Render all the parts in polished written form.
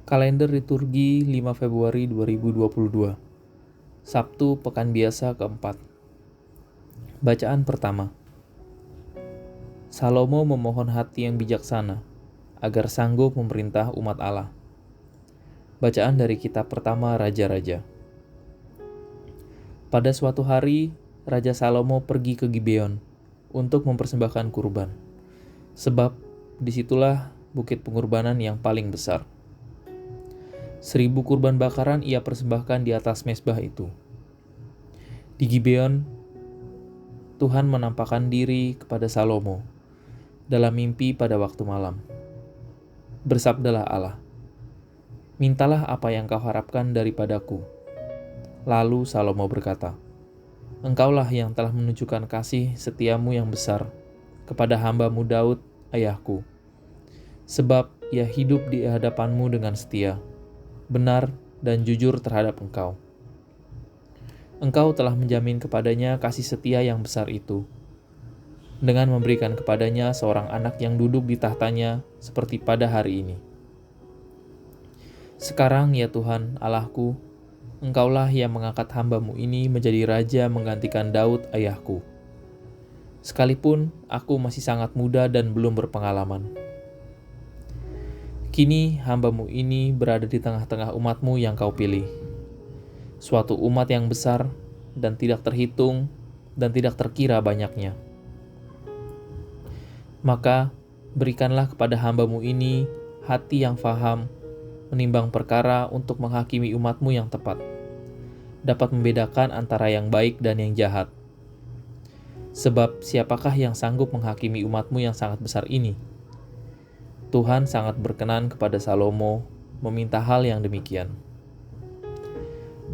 Kalender liturgi 5 Februari 2022. Sabtu Pekan Biasa keempat. Bacaan pertama. Salomo memohon hati yang bijaksana agar sanggup memerintah umat Allah. Bacaan dari kitab pertama Raja-Raja. Pada suatu hari, Raja Salomo pergi ke Gibeon untuk mempersembahkan kurban, sebab disitulah bukit pengorbanan yang paling besar. 1000 kurban bakaran ia persembahkan di atas mezbah itu. Di Gibeon, Tuhan menampakkan diri kepada Salomo dalam mimpi pada waktu malam. Bersabdalah Allah, "Mintalah apa yang kau harapkan daripadaku." Lalu Salomo berkata, "Engkaulah yang telah menunjukkan kasih setiamu yang besar kepada hamba-Mu Daud, ayahku, sebab ia hidup di hadapan-Mu dengan setia, benar dan jujur terhadap Engkau. Engkau telah menjamin kepadanya kasih setia yang besar itu, dengan memberikan kepadanya seorang anak yang duduk di tahtanya seperti pada hari ini. Sekarang ya Tuhan Allahku, Engkaulah yang mengangkat hamba-Mu ini menjadi raja menggantikan Daud ayahku. Sekalipun aku masih sangat muda dan belum berpengalaman. Kini hamba-Mu ini berada di tengah-tengah umat-Mu yang Kau pilih. Suatu umat yang besar dan tidak terhitung dan tidak terkira banyaknya. Maka berikanlah kepada hamba-Mu ini hati yang faham, menimbang perkara untuk menghakimi umat-Mu yang tepat, dapat membedakan antara yang baik dan yang jahat. Sebab siapakah yang sanggup menghakimi umat-Mu yang sangat besar ini?" Tuhan sangat berkenan kepada Salomo meminta hal yang demikian.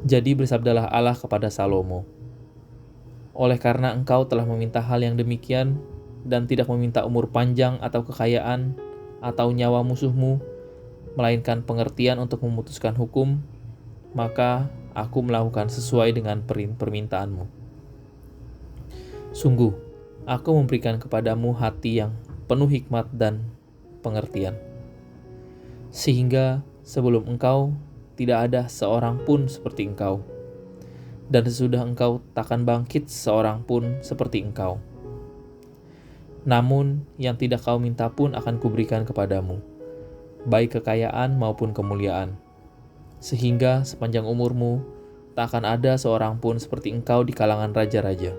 Jadi bersabdalah Allah kepada Salomo, "Oleh karena engkau telah meminta hal yang demikian dan tidak meminta umur panjang atau kekayaan atau nyawa musuhmu, melainkan pengertian untuk memutuskan hukum, maka aku melakukan sesuai dengan permintaanmu. Sungguh, aku memberikan kepadamu hati yang penuh hikmat dan pengertian, sehingga sebelum engkau tidak ada seorang pun seperti engkau, dan sesudah engkau takkan bangkit seorang pun seperti engkau. Namun yang tidak kau minta pun akan kuberikan kepadamu, baik kekayaan maupun kemuliaan, sehingga sepanjang umurmu tak akan ada seorang pun seperti engkau di kalangan raja-raja."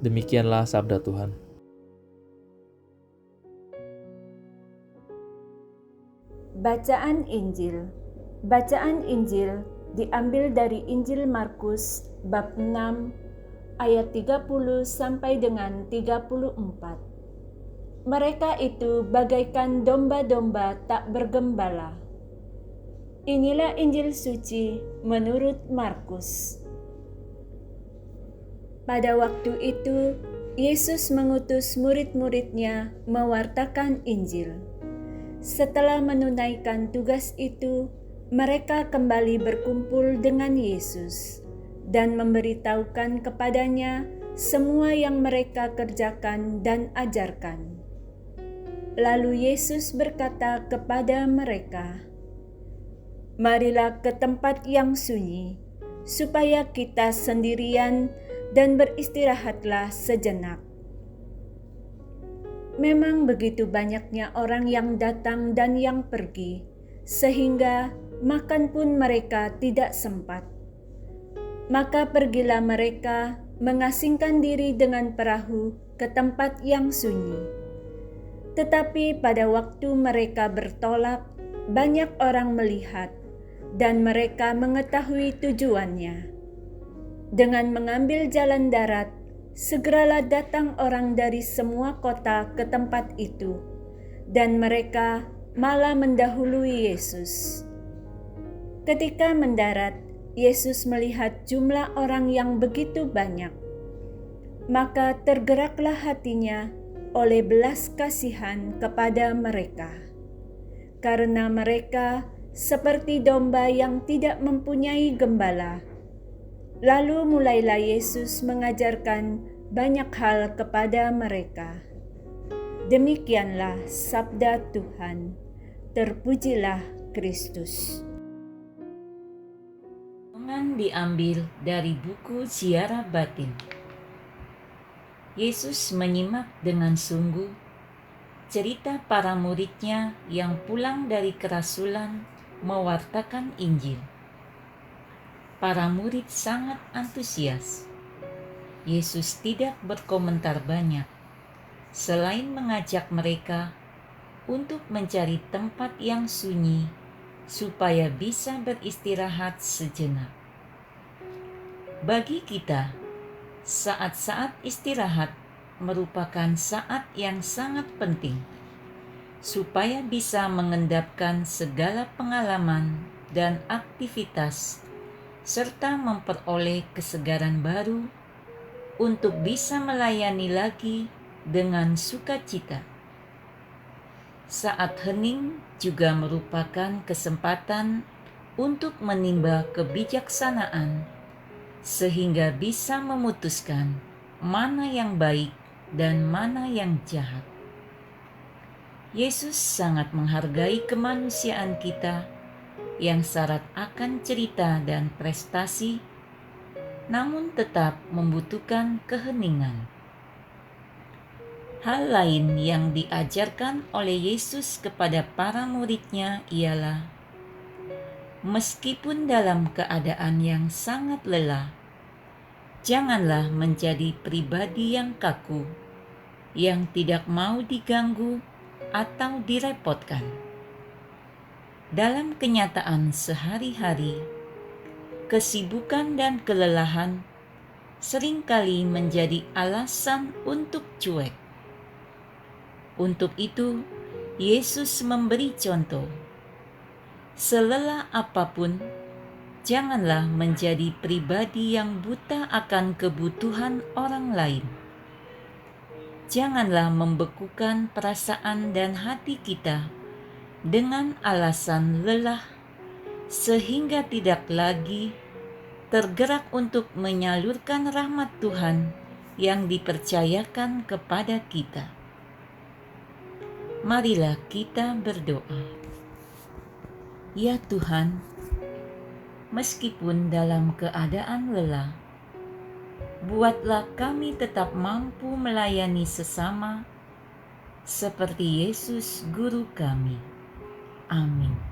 Demikianlah sabda Tuhan. Bacaan Injil. Bacaan Injil diambil dari Injil Markus bab 6 ayat 30 sampai dengan 34. Mereka itu bagaikan domba-domba tak bergembala. Inilah Injil suci menurut Markus. Pada waktu itu, Yesus mengutus murid-muridnya mewartakan Injil. Setelah menunaikan tugas itu, mereka kembali berkumpul dengan Yesus dan memberitahukan kepadanya semua yang mereka kerjakan dan ajarkan. Lalu Yesus berkata kepada mereka, "Marilah ke tempat yang sunyi, supaya kita sendirian dan beristirahatlah sejenak." Memang begitu banyaknya orang yang datang dan yang pergi, sehingga makan pun mereka tidak sempat. Maka pergilah mereka mengasingkan diri dengan perahu ke tempat yang sunyi. Tetapi pada waktu mereka bertolak, banyak orang melihat, dan mereka mengetahui tujuannya. Dengan mengambil jalan darat, segeralah datang orang dari semua kota ke tempat itu, dan mereka malah mendahului Yesus. Ketika mendarat, Yesus melihat jumlah orang yang begitu banyak, maka tergeraklah hatinya oleh belas kasihan kepada mereka, karena mereka seperti domba yang tidak mempunyai gembala. Lalu mulailah Yesus mengajarkan banyak hal kepada mereka. Demikianlah sabda Tuhan. Terpujilah Kristus. Renungan diambil dari buku Ziarah Batin. Yesus menyimak dengan sungguh cerita para muridnya yang pulang dari kerasulan mewartakan Injil. Para murid sangat antusias. Yesus tidak berkomentar banyak, selain mengajak mereka untuk mencari tempat yang sunyi supaya bisa beristirahat sejenak. Bagi kita, saat-saat istirahat merupakan saat yang sangat penting supaya bisa mengendapkan segala pengalaman dan aktivitas serta memperoleh kesegaran baru untuk bisa melayani lagi dengan sukacita. Saat hening juga merupakan kesempatan untuk menimba kebijaksanaan sehingga bisa memutuskan mana yang baik dan mana yang jahat. Yesus sangat menghargai kemanusiaan kita yang syarat akan cerita dan prestasi, namun tetap membutuhkan keheningan. Hal lain yang diajarkan oleh Yesus kepada para muridnya ialah, meskipun dalam keadaan yang sangat lelah, janganlah menjadi pribadi yang kaku, yang tidak mau diganggu atau direpotkan. Dalam kenyataan sehari-hari, kesibukan dan kelelahan seringkali menjadi alasan untuk cuek. Untuk itu, Yesus memberi contoh. Selelah apapun, janganlah menjadi pribadi yang buta akan kebutuhan orang lain. Janganlah membekukan perasaan dan hati kita dengan alasan lelah, sehingga tidak lagi tergerak untuk menyalurkan rahmat Tuhan yang dipercayakan kepada kita. Marilah kita berdoa. Ya Tuhan, meskipun dalam keadaan lelah, buatlah kami tetap mampu melayani sesama seperti Yesus Guru kami. Amin.